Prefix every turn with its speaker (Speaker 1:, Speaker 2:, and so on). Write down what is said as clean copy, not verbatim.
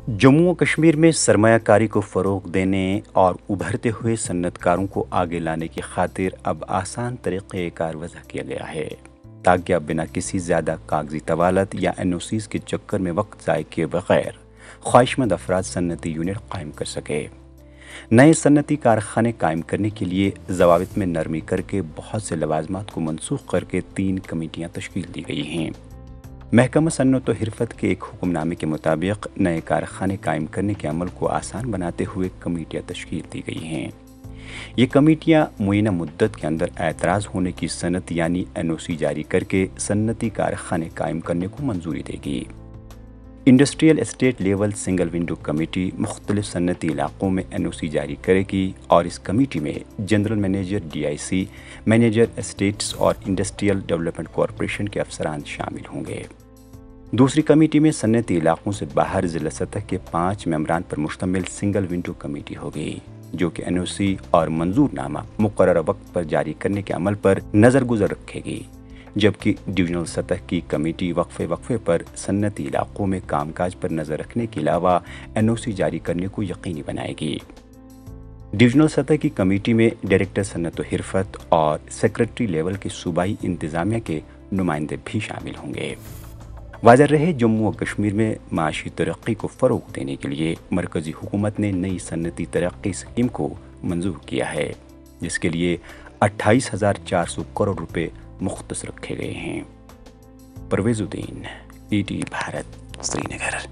Speaker 1: जम्मू व कश्मीर में सरमायाकारी को फ़रोग़ देने और उभरते हुए सन्नतकारों को आगे लाने की खातिर अब आसान तरीक़ेकार वज़ा किया गया है ताकि अब बिना किसी ज़्यादा कागजी तवालत या NOCs के चक्कर में वक्त ज़ाय किए बग़ैर ख्वाहिशमंद अफराद सन्नती यूनिट कायम कर सके। नए सन्नती कारखाने कायम करने के लिए ज़वाबित में नरमी करके बहुत से लवाज़मात को मनसूख करके 3 कमेटियाँ तश्कील दी गई हैं। महकमा सन्नत व हिरफत के एक हुक्मनामे के मुताबिक नए कारखाने कायम करने के अमल को आसान बनाते हुए कमेटियाँ तश्कील दी गई हैं। ये कमेटियाँ मुय्यना मुद्दत के अंदर एतराज़ होने की सनत यानी NOC जारी करके सन्नती कारखाने कायम करने को मंजूरी देगी। Industrial estate level single window committee मुख्तलिफ सन्नती इलाक़ों में NOC जारी करेगी और इस कमेटी में general manager DIC, manager estates और इंडस्ट्रियल डेवलपमेंट कॉरपोरेशन के अफसरान शामिल होंगे। दूसरी कमेटी में सन्नती इलाक़ों से बाहर ज़िला सतह के 5 मेंबरान पर मुश्तमिल सिंगल विंडो कमेटी होगी जो कि NOC और मंजूरनामा मुकर्रर वक्त पर जारी करने के अमल पर नज़र गुज़र रखेगी, जबकि डिवीजनल सतह की कमेटी वक्फे पर सन्नती इलाक़ों में कामकाज पर नज़र रखने के अलावा NOC जारी करने को यकीनी बनाएगी। डिवीजनल सतह की कमेटी में डायरेक्टर सन्नत व हिरफत और सेक्रेटरी लेवल के सूबाई इंतज़ामिया के नुमाइंदे भी शामिल होंगे। वाज़ह रहे, जम्मू व कश्मीर में माशी तरक्की को फ़रोग़ देने के लिए मरकज़ी हुकूमत ने नई सन्नती तरक्की स्कीम को मंजूर किया है, जिसके लिए 28,400 करोड़ रुपए मुख्तस रखे गए हैं। परवेज़ुद्दीन, ETV भारत, श्रीनगर।